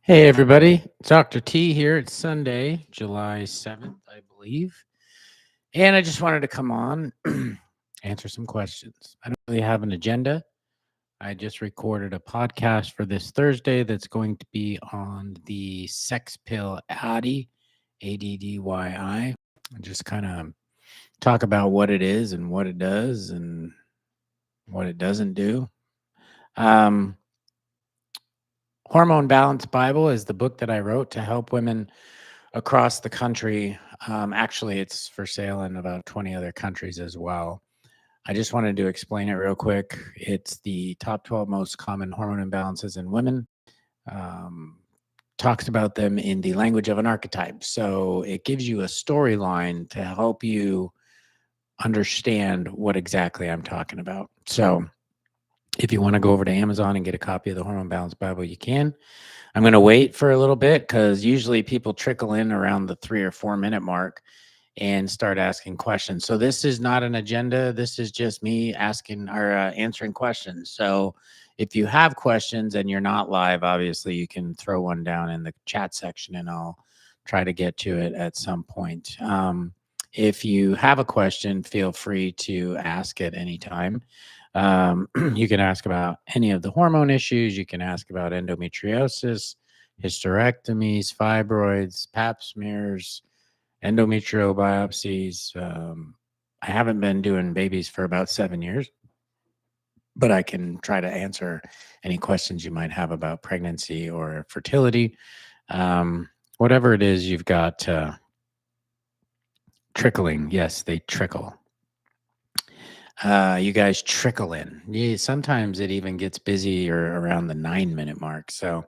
Hey everybody, Dr. T here. It's Sunday, July 7th, I believe. And I just wanted to come on, answer some questions. I don't really have an agenda. I just recorded a podcast for this Thursday that's going to be on the sex pill Addy, ADDYI. And just kind of talk about what it is and what it does and what it doesn't do. Um, Hormone Balance Bible is the book that I wrote to help women across the country. Actually, it's for sale in about 20 other countries as well. I just wanted to explain it real quick. It's the top 12 most common hormone imbalances in women. Um, Talks about them in the language of an archetype. So it gives you a storyline to help you understand what exactly I'm talking about. So if you want to go over to Amazon and get a copy of the Hormone Balance Bible, you can. I'm going to wait for a little bit because usually people trickle in around the 3 or 4 minute mark and start asking questions. So this is not an agenda. This is just me asking or answering questions. So if you have questions and you're not live, obviously you can throw one down in the chat section and I'll try to get to it at some point. If you have a question, feel free to ask at any time. You can ask about any of the hormone issues. You can ask about endometriosis, hysterectomies, fibroids, pap smears, endometrial biopsies. I haven't been doing babies for about 7 years, but I can try to answer any questions you might have about pregnancy or fertility. Whatever it is you've got trickling. Yes, they trickle. You guys trickle in. Yeah, sometimes it even gets busy or around the 9 minute mark. So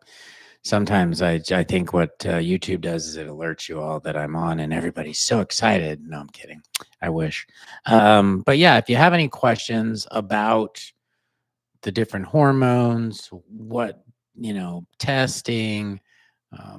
sometimes I think what YouTube does is it alerts you all that I'm on and everybody's so excited. No, I'm kidding. I wish. But yeah, if you have any questions about the different hormones, what, testing,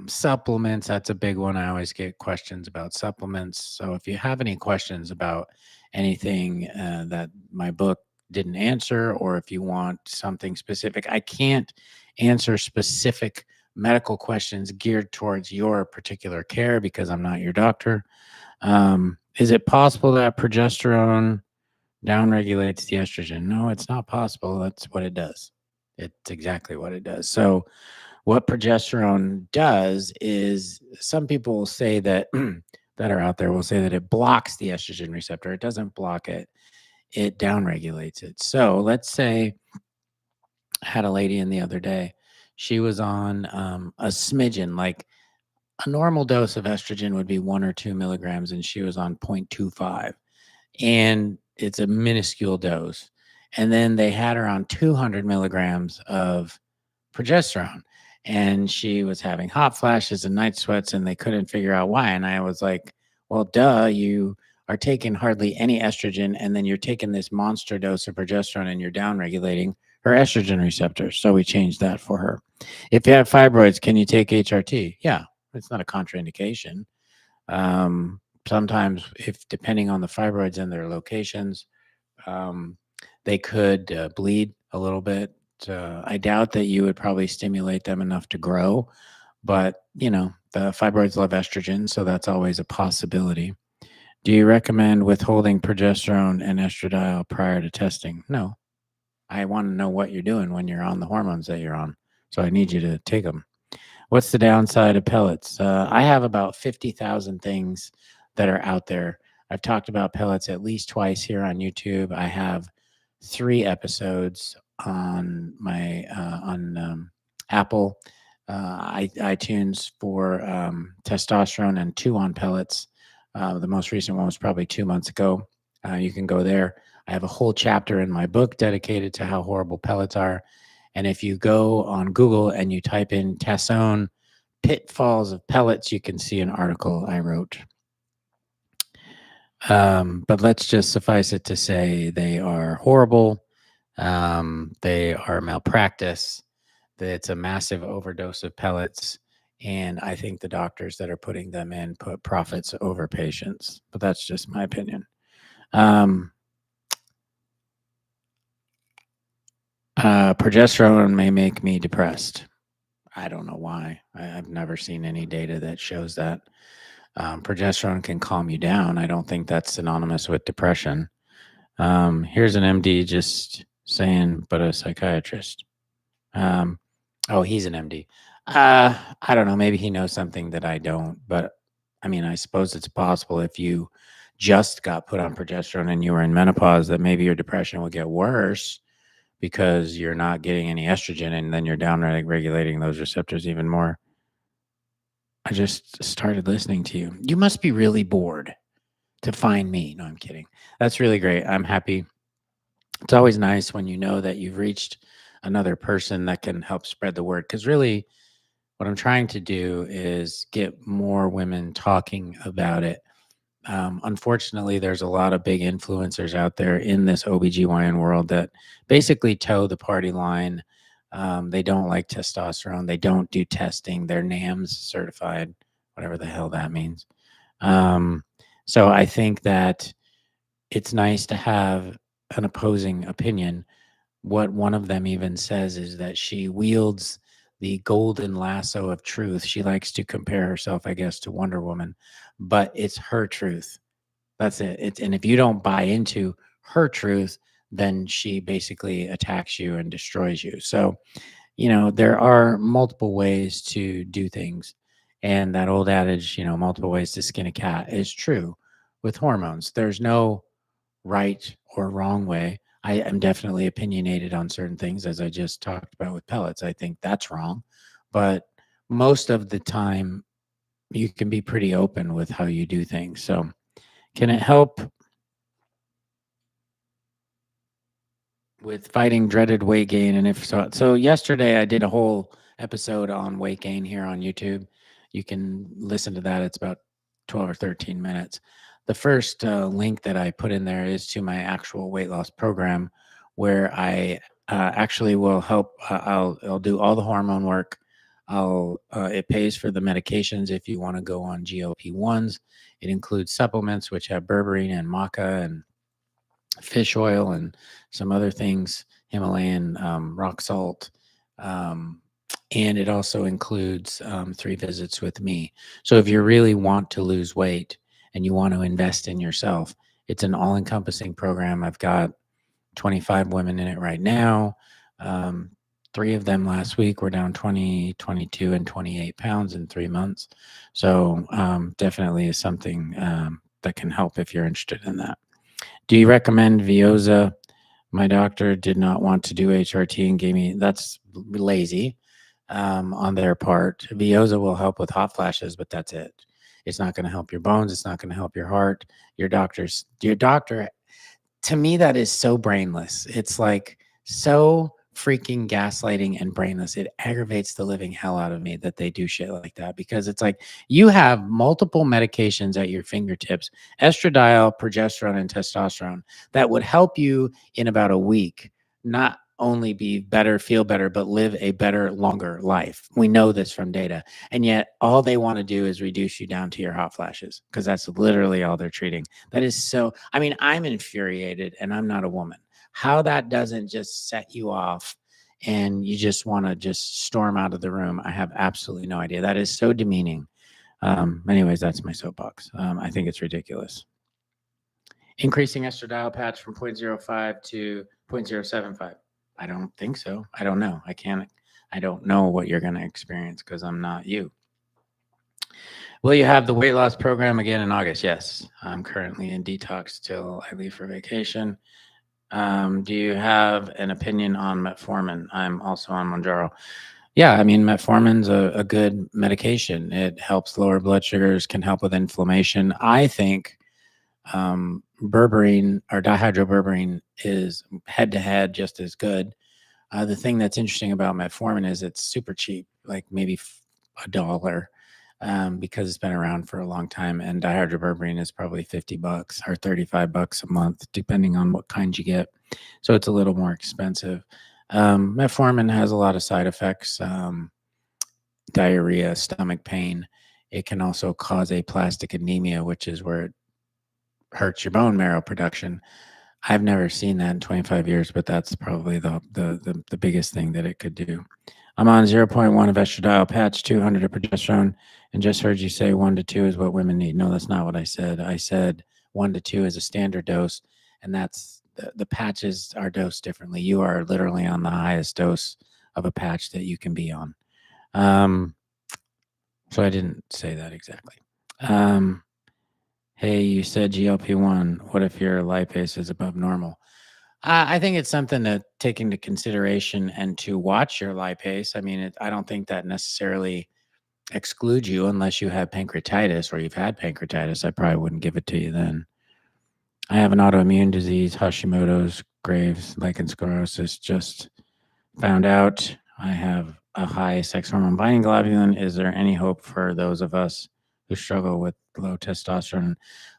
supplements, that's a big one. I always get questions about supplements. So if you have any questions about anything that my book didn't answer, or if you want something specific, I can't answer specific medical questions geared towards your particular care because I'm not your doctor. Is it possible that progesterone downregulates the estrogen? No, it's not possible. That's what it does. It's exactly what it does. So what progesterone does is some people will say that that are out there will say that it blocks the estrogen receptor. It doesn't block it. It downregulates it. So let's say I had a lady in the other day. She was on a smidgen, like a normal dose of estrogen would be 1 or 2 milligrams, and she was on 0.25. And it's a minuscule dose. And then they had her on 200 milligrams of progesterone, and she was having hot flashes and night sweats, and they couldn't figure out why. And I was like, well, duh, you are taking hardly any estrogen, and then you're taking this monster dose of progesterone and you're down regulating her estrogen receptors. So we changed that for her. If you have fibroids, can you take HRT? Yeah, it's not a contraindication. Sometimes, if depending on the fibroids and their locations, um, they could bleed a little bit. I doubt that you would probably stimulate them enough to grow, but the fibroids love estrogen, so that's always a possibility. Do you recommend withholding progesterone and estradiol prior to testing? No. I want to know what you're doing when you're on the hormones that you're on, so I need you to take them. What's the downside of pellets? I have about 50,000 things that are out there. I've talked about pellets at least twice here on YouTube. I have 3 episodes on my on Apple, iTunes for testosterone, and 2 on pellets. The most recent one was probably 2 months ago. You can go there. I have a whole chapter in my book dedicated to how horrible pellets are. And if you go on Google and you type in Tassone pitfalls of pellets, you can see an article I wrote. But let's just suffice it to say they are horrible. They are malpractice. It's a massive overdose of pellets. And I think the doctors that are putting them in put profits over patients. But that's just my opinion. Progesterone may make me depressed. I don't know why. I've never seen any data that shows that. Progesterone can calm you down. I don't think that's synonymous with depression. Here's an MD just saying, but a psychiatrist. Um, oh, he's an MD. I don't know. Maybe he knows something that I don't. But I mean, I suppose it's possible if you just got put on progesterone and you were in menopause that maybe your depression will get worse because you're not getting any estrogen and then you're down regulating those receptors even more. I just started listening to you. You must be really bored to find me. No, I'm kidding. That's really great. I'm happy. It's always nice when you know that you've reached another person that can help spread the word. Because really, what I'm trying to do is get more women talking about it. Unfortunately, there's a lot of big influencers out there in this OBGYN world that basically toe the party line. They don't like testosterone. They don't do testing. They're NAMS certified, whatever the hell that means. Um, so I think that it's nice to have an opposing opinion. What one of them even says is that she wields the golden lasso of truth. She likes to compare herself, I guess, to Wonder Woman, but it's her truth. That's it. And if you don't buy into her truth, then she basically attacks you and destroys you. So, there are multiple ways to do things. And that old adage, multiple ways to skin a cat is true with hormones. There's no right or wrong way. I am definitely opinionated on certain things, as I just talked about with pellets. I think that's wrong. But most of the time, you can be pretty open with how you do things. So, can it help with fighting dreaded weight gain? And if so, yesterday I did a whole episode on weight gain here on YouTube. You can listen to that. It's about 12 or 13 minutes. The first link that I put in there is to my actual weight loss program, where I actually will help. I'll do all the hormone work. It pays for the medications if you want to go on GLP-1s. It includes supplements which have berberine and maca and fish oil and some other things, Himalayan rock salt. Um, and it also includes 3 visits with me. So if you really want to lose weight and you want to invest in yourself, it's an all encompassing program. I've got 25 women in it right now. 3 of them last week were down 20, 22, and 28 pounds in 3 months. So definitely is something that can help if you're interested in that. Do you recommend Veoza? My doctor did not want to do HRT and gave me, that's lazy on their part. Veoza will help with hot flashes, but that's it. It's not going to help your bones. It's not going to help your heart. Your doctor, to me, that is so brainless. It's like so freaking gaslighting and brainless. It aggravates the living hell out of me that they do shit like that, because it's like you have multiple medications at your fingertips, estradiol, progesterone, and testosterone, that would help you in about a week, not only be better, feel better, but live a better, longer life. We know this from data. And yet all they want to do is reduce you down to your hot flashes, because that's literally all they're treating. That is so, I mean, I'm infuriated and I'm not a woman. How that doesn't just set you off and you just want to just storm out of the room, I have absolutely no idea. That is so demeaning. Anyways, that's my soapbox. I think it's ridiculous. Increasing estradiol patch from 0.05 to 0.075. I don't think so. I don't know. I don't know what you're going to experience because I'm not you. Will you have the weight loss program again in August? Yes. I'm currently in detox till I leave for vacation. Do you have an opinion on metformin? I'm also on Mounjaro. Yeah, I mean, metformin's a good medication. It helps lower blood sugars, can help with inflammation. I think berberine or dihydroberberine is head to head just as good. The thing that's interesting about metformin is it's super cheap, like maybe $1, because it's been around for a long time. And dihydroberberine is probably $50 or $35 a month, depending on what kind you get. So it's a little more expensive. Metformin has a lot of side effects, diarrhea, stomach pain. It can also cause aplastic anemia, which is where it hurts your bone marrow production. I've never seen that in 25 years, but that's probably the biggest thing that it could do. I'm on 0.1 of estradiol patch, 200 of progesterone, and just heard you say 1 to 2 is what women need. No, that's not what I said. I said 1 to 2 is a standard dose, and that's the patches are dosed differently. You are literally on the highest dose of a patch that you can be on. So I didn't say that exactly. Hey, you said GLP-1. What if your lipase is above normal? I think it's something to take into consideration and to watch your lipase. I mean, I don't think that necessarily excludes you unless you have pancreatitis or you've had pancreatitis. I probably wouldn't give it to you then. I have an autoimmune disease, Hashimoto's, Graves, lichen sclerosis. Just found out I have a high sex hormone binding globulin. Is there any hope for those of us who struggle with low testosterone?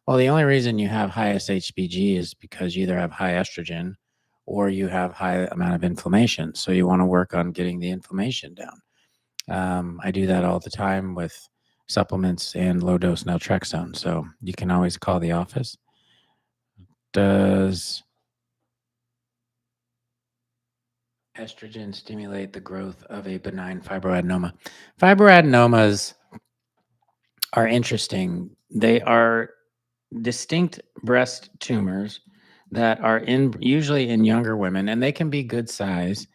Well, the only reason you have high SHBG is because you either have high estrogen or you have high amount of inflammation. So you want to work on getting the inflammation down. I do that all the time with supplements and low dose naltrexone. So you can always call the office. Does estrogen stimulate the growth of a benign fibroadenoma? Fibroadenomas are interesting. They are distinct breast tumors that are usually in younger women, and they can be good size.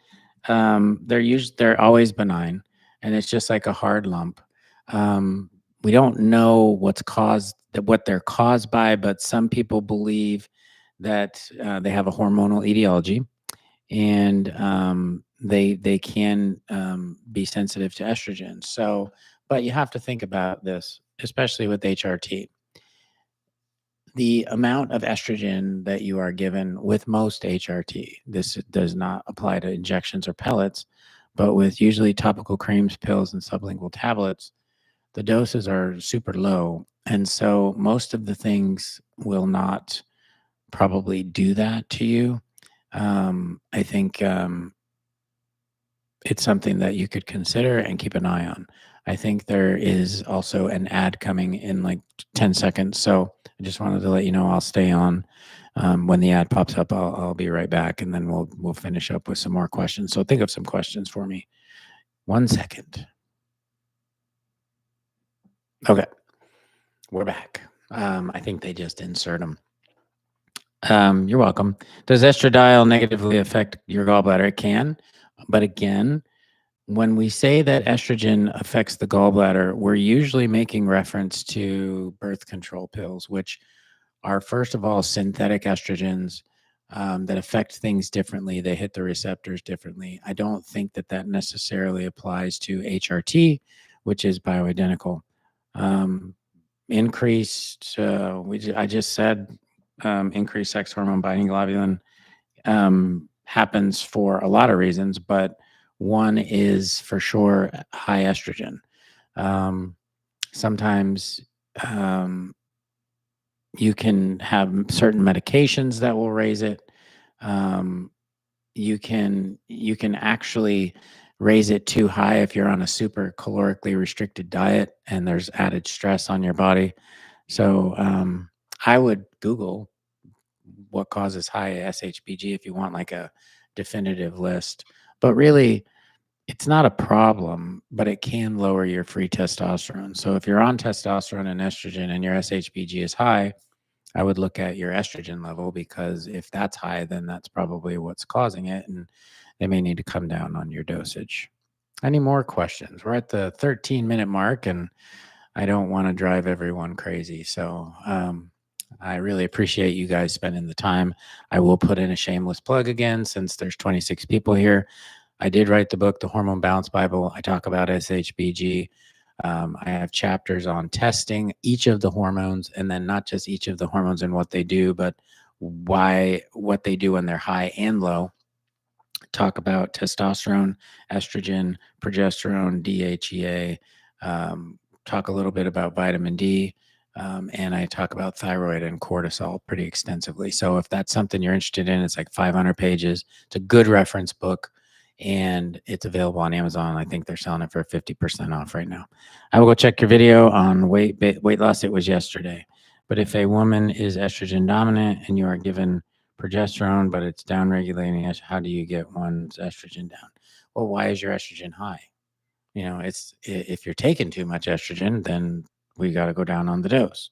They're always benign, and it's just like a hard lump. We don't know what they're caused by, but some people believe that they have a hormonal etiology, and they can be sensitive to estrogen. So, but you have to think about this, especially with HRT. The amount of estrogen that you are given with most HRT, this does not apply to injections or pellets, but with usually topical creams, pills, and sublingual tablets, the doses are super low. And so most of the things will not probably do that to you. I think it's something that you could consider and keep an eye on. I think there is also an ad coming in like 10 seconds. So I just wanted to let you know I'll stay on. When the ad pops up, I'll be right back, and then we'll finish up with some more questions. So think of some questions for me. 1 second. Okay, we're back. I think they just insert them. You're welcome. Does estradiol negatively affect your gallbladder? It can, but again, when we say that estrogen affects the gallbladder, we're usually making reference to birth control pills, which are, first of all, synthetic estrogens that affect things differently. They hit the receptors differently. I don't think that that necessarily applies to HRT, which is bioidentical. I just said increased sex hormone binding globulin happens for a lot of reasons, but one is for sure high estrogen. Sometimes you can have certain medications that will raise it. You can actually raise it too high if you're on a super calorically restricted diet and there's added stress on your body. So I would Google what causes high SHBG if you want like a definitive list. But really, it's not a problem, but it can lower your free testosterone. So if you're on testosterone and estrogen and your SHBG is high, I would look at your estrogen level, because if that's high, then that's probably what's causing it, and they may need to come down on your dosage. Any more questions? We're at the 13-minute mark, and I don't want to drive everyone crazy. So I really appreciate you guys spending the time. I will put in a shameless plug again, since there's 26 people here. I did write the book, The Hormone Balance Bible. I talk about SHBG. I have chapters on testing each of the hormones, and then not just each of the hormones and what they do, but what they do when they're high and low. Talk about testosterone, estrogen, progesterone, DHEA. Talk a little bit about vitamin D. And I talk about thyroid and cortisol pretty extensively. So if that's something you're interested in, it's like 500 pages. It's a good reference book, and it's available on Amazon. I think they're selling it for 50% off right now. I will go check your video on weight loss. It was yesterday. But if a woman is estrogen dominant and you are given progesterone, but it's down regulating, how do you get one's estrogen down? Well, why is your estrogen high? If you're taking too much estrogen, then we got to go down on the dose.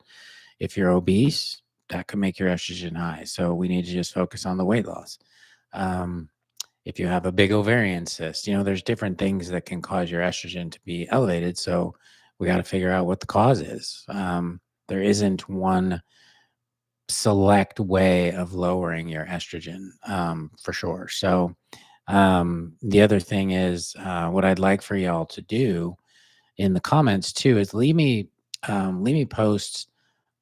If you're obese, that could make your estrogen high. So we need to just focus on the weight loss. Um, if you have a big ovarian cyst, there's different things that can cause your estrogen to be elevated. So we got to figure out what the cause is. There isn't one select way of lowering your estrogen, for sure. So the other thing is, what I'd like for y'all to do in the comments too is leave me posts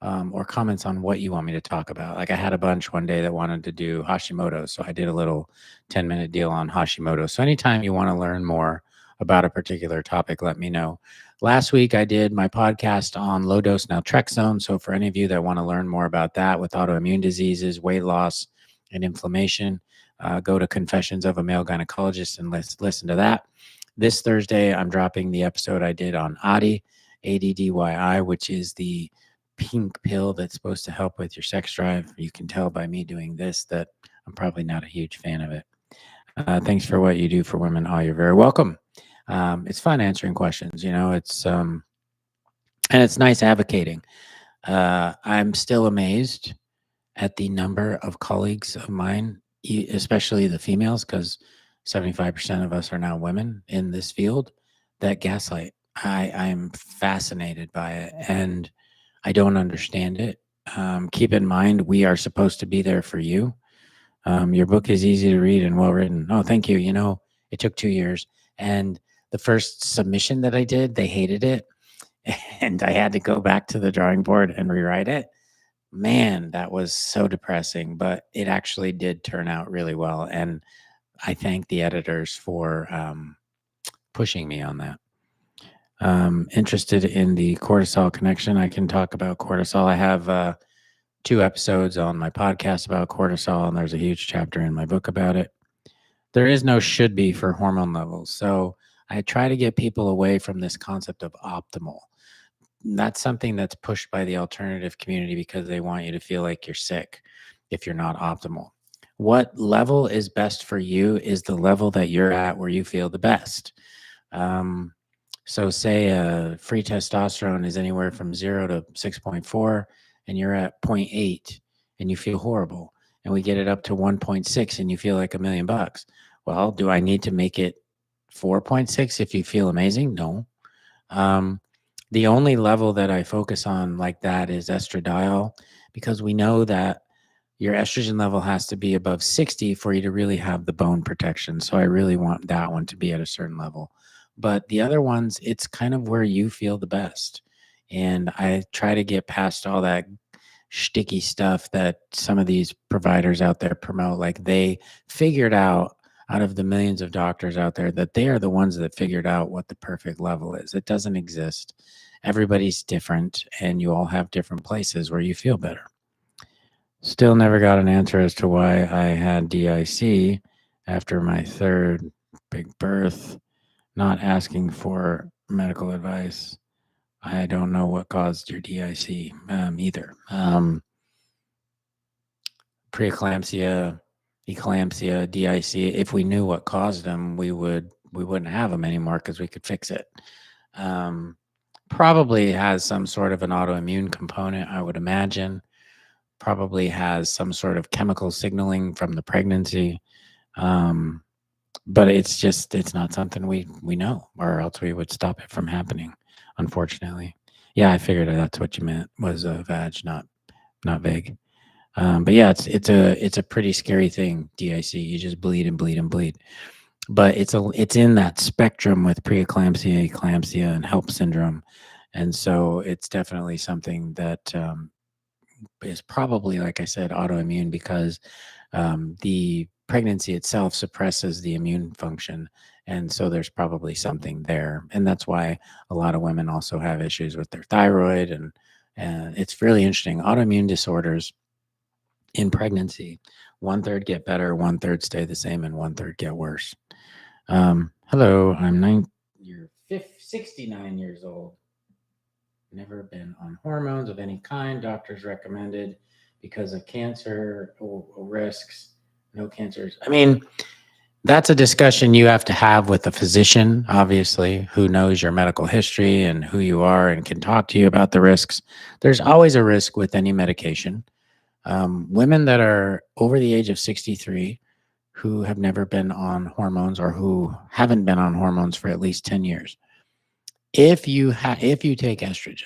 or comments on what you want me to talk about. Like I had a bunch one day that wanted to do Hashimoto, so I did a little 10-minute deal on Hashimoto. So anytime you want to learn more about a particular topic, let me know. Last week I did my podcast on low dose naltrexone. So for any of you that want to learn more about that with autoimmune diseases, weight loss, and inflammation, go to Confessions of a Male Gynecologist and let's listen to that. This Thursday, I'm dropping the episode I did on ADDY, ADDYI, which is the pink pill that's supposed to help with your sex drive. You can tell by me doing this that I'm probably not a huge fan of it. Thanks for what you do for women. Oh, you're very welcome. It's fun answering questions. And it's nice advocating. I'm still amazed at the number of colleagues of mine, especially the females, because 75% of us are now women in this field, that gaslight. I'm fascinated by it, and I don't understand it. Keep in mind, we are supposed to be there for you. Your book is easy to read and well written. Oh, thank you. It took 2 years. And the first submission that I did, they hated it. And I had to go back to the drawing board and rewrite it. Man, that was so depressing, but it actually did turn out really well. And I thank the editors for pushing me on that. Interested in the cortisol connection. I can talk about cortisol. I have 2 episodes on my podcast about cortisol, and there's a huge chapter in my book about it. There is no should be for hormone levels. So I try to get people away from this concept of optimal. That's something that's pushed by the alternative community because they want you to feel like you're sick if you're not optimal. What level is best for you is the level that you're at where you feel the best. So say free testosterone is anywhere from 0 to 6.4, and you're at 0.8 and you feel horrible. And we get it up to 1.6 and you feel like $1,000,000. Well, do I need to make it 4.6 if you feel amazing? No. The only level that I focus on like that is estradiol, because we know that your estrogen level has to be above 60 for you to really have the bone protection. So I really want that one to be at a certain level. But the other ones, it's kind of where you feel the best. And I try to get past all that sticky stuff that some of these providers out there promote. Like they figured out of the millions of doctors out there, that they are the ones that figured out what the perfect level is. It doesn't exist. Everybody's different, and you all have different places where you feel better. Still never got an answer as to why I had DIC after my 3rd big birth. Not asking for medical advice. I don't know what caused your DIC either. Preeclampsia, eclampsia, DIC. If we knew what caused them, we wouldn't have them anymore because we could fix it. Probably has some sort of an autoimmune component, I would imagine. Probably has some sort of chemical signaling from the pregnancy. But it's not something we know, or else we would stop it from happening, unfortunately. Yeah, I figured that's what you meant, was vag, not vague. But yeah, it's a pretty scary thing, DIC. You just bleed and bleed and bleed. But it's in that spectrum with preeclampsia, eclampsia, and HELP syndrome. And so it's definitely something that is probably, like I said, autoimmune, because the pregnancy itself suppresses the immune function. And so there's probably something there. And that's why a lot of women also have issues with their thyroid. And it's really interesting. Autoimmune disorders in pregnancy, 1/3 get better, 1/3 stay the same, and 1/3 get worse. Hello, you're 69 years old. Never been on hormones of any kind. Doctors recommended because of cancer or risks. No cancers. I mean, That's a discussion you have to have with a physician, obviously, who knows your medical history and who you are and can talk to you about the risks. There's always a risk with any medication. Women that are over the age of 63 who have never been on hormones or who haven't been on hormones for at least 10 years. If you take estrogen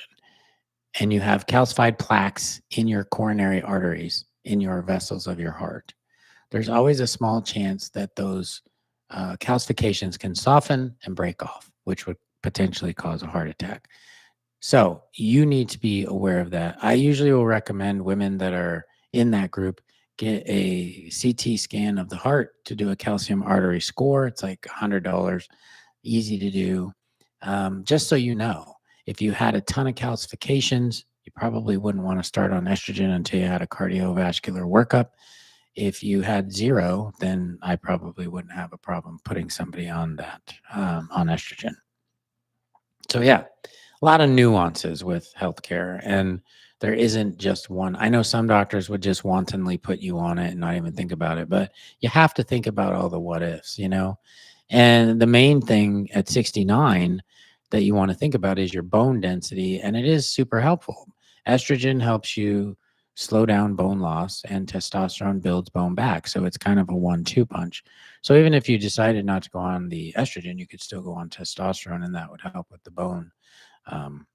and you have calcified plaques in your coronary arteries, in your vessels of your heart, there's always a small chance that those calcifications can soften and break off, which would potentially cause a heart attack. So you need to be aware of that. I usually will recommend women that are in that group get a CT scan of the heart to do a calcium artery score. It's like $100, easy to do. Just so you know, if you had a ton of calcifications, you probably wouldn't want to start on estrogen until you had a cardiovascular workup. If you had zero, then I probably wouldn't have a problem putting somebody on that, on estrogen. So yeah, a lot of nuances with healthcare, and there isn't just one. I know some doctors would just wantonly put you on it and not even think about it, but you have to think about all the what ifs, you know? And the main thing at 69 that you want to think about is your bone density, and it is super helpful. Estrogen helps you slow down bone loss, and testosterone builds bone back. So it's kind of a 1-2 punch. So even if you decided not to go on the estrogen, you could still go on testosterone, and that would help with the bone. Um,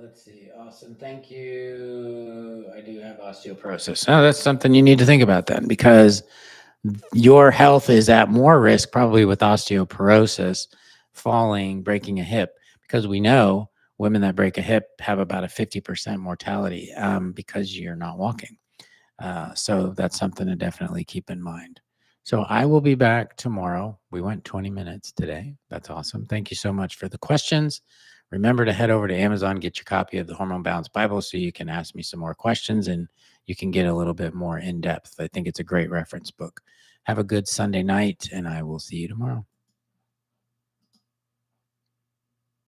let's see. Awesome. Thank you. I do have osteoporosis. Oh, that's something you need to think about then, because your health is at more risk probably with osteoporosis, falling, breaking a hip, because we know women that break a hip have about a 50% mortality because you're not walking. So that's something to definitely keep in mind. So I will be back tomorrow. We went 20 minutes today. That's awesome. Thank you so much for the questions. Remember to head over to Amazon, get your copy of the Hormone Balance Bible so you can ask me some more questions and you can get a little bit more in depth. I think it's a great reference book. Have a good Sunday night, and I will see you tomorrow.